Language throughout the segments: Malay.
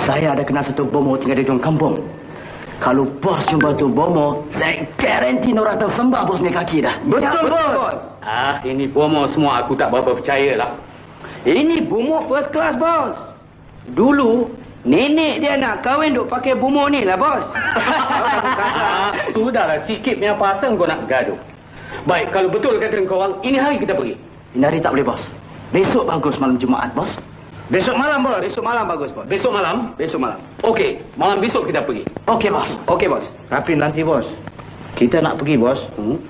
Saya ada kenal satu bomo tinggal di dalam kampung. Kalau bos jumpa tu bomo, saya garanti Nora tersembah bos punya kaki dah. Betul, bos. Ini bomo semua aku tak berapa percayalah. Ini bomo first class, bos. Dulu, nenek dia nak kahwin duk pakai bomo ni lah, bos. Sudahlah, sikit punya pasang kau nak gaduh. Baik, kalau betul kata kau orang, ini hari kita pergi. Ini hari tak boleh, bos. Besok bagus malam Jumaat, bos. Besok malam, bos. Besok malam bagus, bos. Besok malam? Besok malam. Okey, malam besok kita pergi. Okey, bos. Okey, bos. Tapi nanti, bos, kita nak pergi, bos.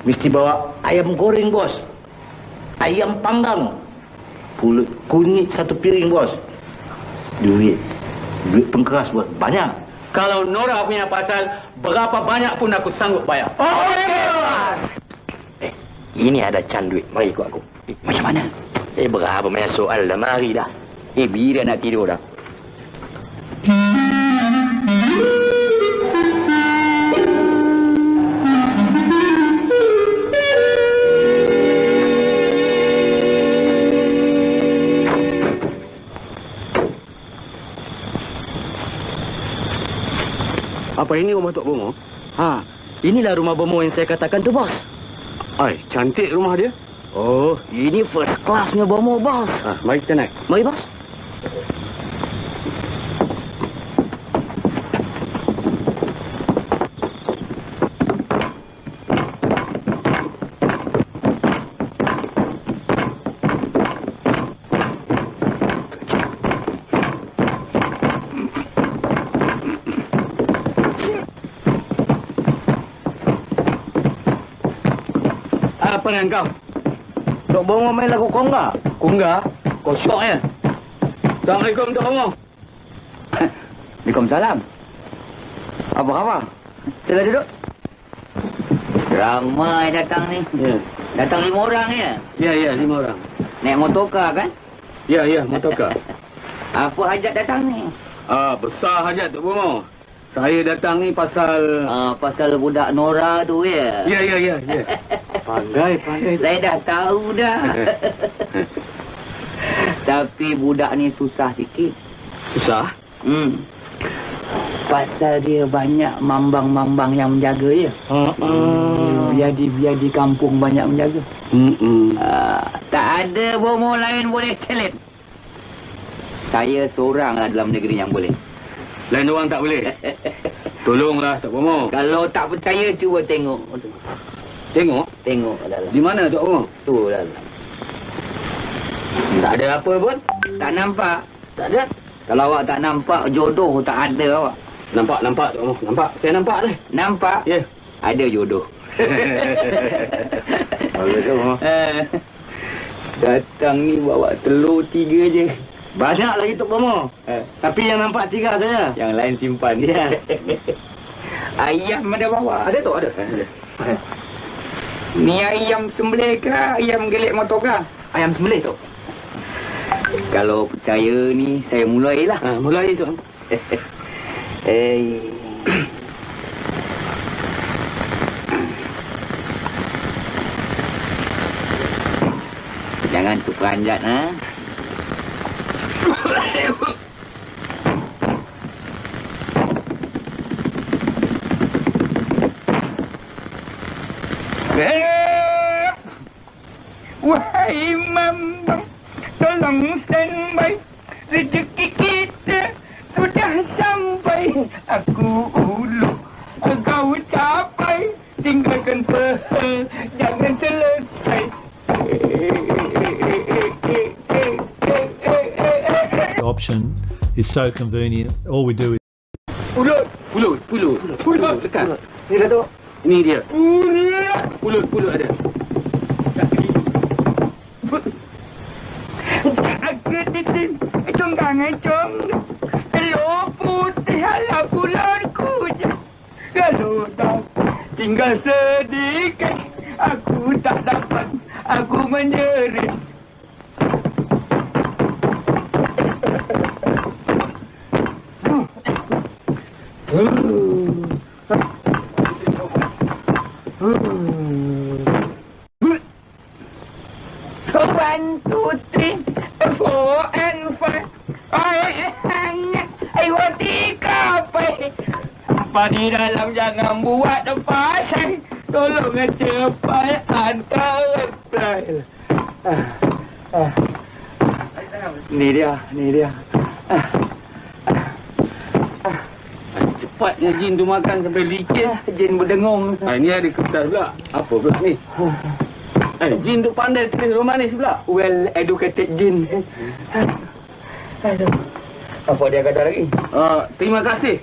Mesti bawa ayam goreng, bos. Ayam panggang. Pulut kunyit 1 piring, bos. Duit pengkeras, bos. Banyak. Kalau Nora punya pasal, berapa banyak pun aku sanggup bayar. Okey, bos. Ini ada can duit. Mari ikut aku. Macam mana? Berapa banyak soal dah. Mari dah. Bila nak tidur dah. Apa ini rumah Tok Bomo? Ha, inilah rumah bomo yang saya katakan tu, bos. Ay, cantik rumah dia. Oh, ini first classnya bomo, bos. Mari kita naik. Mari, bos. Apa dengan kau? Tok Bomo main lagu konga. Kunggah? Kau syok ya? Assalamualaikum, Tok Bomo. Waalaikumsalam. Apa khabar? Sila duduk. Ramai datang ni. Ya. Datang 5 orang ya? Ya, 5 orang. Naik motorkar kan? Ya, motorkar. Apa hajat datang ni? Besar hajat Tok Bomo. Saya datang ni pasal... Pasal budak Nora tu ya? Ya. Pandai. Saya dah tahu dah. Tapi budak ni susah sikit. Susah? Pasal dia banyak mambang-mambang yang menjaga dia. Biar di kampung banyak menjaga. Tak ada bomo lain boleh challenge. Saya seorang lah dalam negeri yang boleh. Lain orang tak boleh? Tolonglah Tok Bomo. Kalau tak percaya, cuba tengok. Tengok? Tengok dalam. Di mana Tok Bomo? Tu dalam. Tak ada apa pun. Tak nampak. Tak ada. Kalau awak tak nampak, jodoh tak ada awak. Nampak Tok Bomo. Nampak. Saya nampak ni. Nampak? Ya. Ada jodoh. Datang ni bawa telur 3 je. Banyak lagi Tok Bomo. Tapi yang nampak 3 saja. Yang lain simpan dia. Ayam ada bawa. Ada tu, ada. Ni ayam sembelih ke ayam gelik motor ke? Ayam sembelih tu. Kalau percaya ni, saya mulailah. Mulai tu. Jangan terperanjat, ha? Wahai mambang, tolong standby. Rezeki kita sudah sampai. Aku ulu, kau capai. Tinggalkan jangan selesai. Option is so convenient. All we do is Pulut dekat. Ni Datuk. Ini dia. Pulut ada. Aku titik congkangan cong. Telur putih ala bulanku je. Kalau tak tinggal sedikit, aku tak dapat. Aku menjerit. One, two, three, four, and five. I want it. Lepas di dalam jangan buat pasal. Tolong cepat hantar reply. Ni dia. Cepatnya jin tu makan sampai licin. Jin berdengung. Ini ada kertas pula. Apa pula ni? Jin tu pandai tulis romanis pula. Well educated jin. Aduh. Apa dia kata lagi? Terima kasih.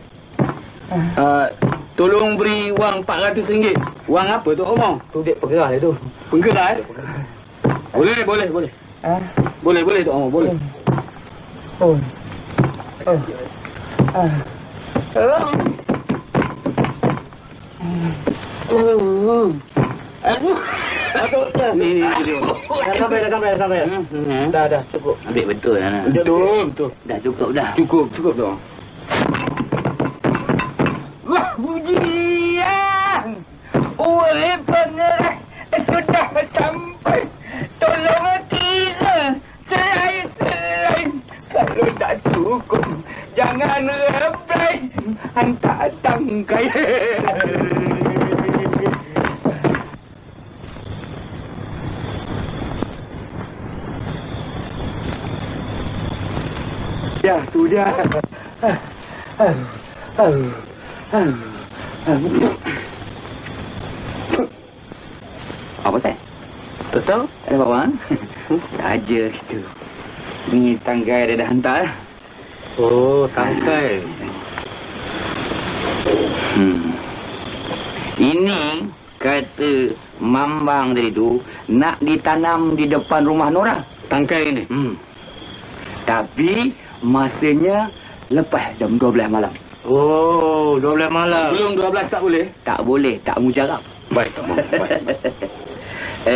Tolong beri wang RM400. Wang apa tu Omong? Tu dek pergerah dia tu. Penggerak Boleh. Boleh tu Omong, boleh. Ni dia. Sampai. Dah cukup. Ambil betul lah. Betul. Dah cukup dah. Cukup tu. Wah, pujian! Wahai pengeras, sudah sampai. Tolong kira selain. Kalau tak cukup, jangan reply. Hantar tangkai. Ya, tu dia. Apa tak? Betul? Ada bawang? Saja gitu. Ni tanggai dia dah hantar. Oh, tangkai. Ini kata Mambang tadi tu nak ditanam di depan rumah Nora. Tangkai ni. Tapi masanya lepas jam 12 malam. Oh, 12 malam. Sebelum 12 tak boleh? Tak boleh, tak mujarab. Baik,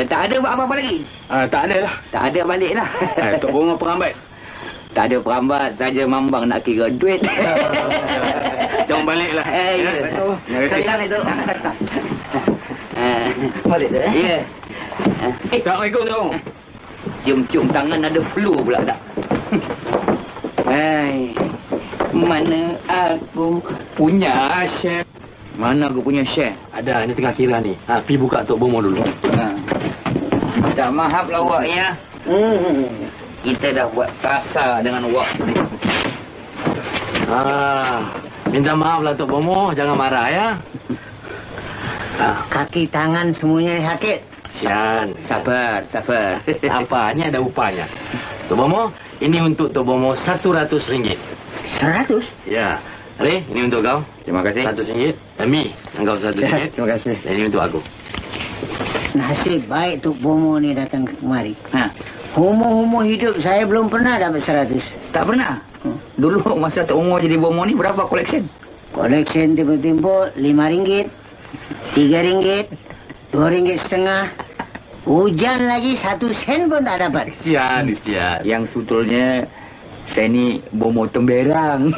Tak ada buat apa-apa lagi? tak ada lah. Tak ada balik lah. Tok Bomo perambat. Tak ada perambat, saja Mambang nak kira duit. Jom balik lah. Ya. Saya balik tu. Balik tu Ya. Assalamualaikum Tok Bomo. Cium-cium tangan ada flu pula tak? Hai. Mana aku punya share? Mana aku punya share? Ada, ni tengah kira ni. Pergi buka Tok Bomo dulu. Tak maaf lah wak ya. Kita dah buat kasar dengan wak ni. Minta maaf lah Tok Bomo, jangan marah ya. Kaki tangan semuanya sakit. Sian. Sabar. Apa? Ni ada upahnya. Tok Bomo, ini untuk Tok Bomo RM100. 100? Ya. Re, ini untuk kau. Terima kasih. RM100. Emi, engkau RM100. Terima kasih. Dan ini untuk aku. Nasib baik Tok Bomo ni datang kemari. Umur hidup saya belum pernah dapat 100. Tak pernah. Dulu masa Tok Bomo jadi Bomo ni berapa collection? Collection timbul-timbul RM5, RM3, RM2.50. Hujan lagi 1 sen pun tak dapat. Sian. Yang sebetulnya saya ni Bomo Temberang.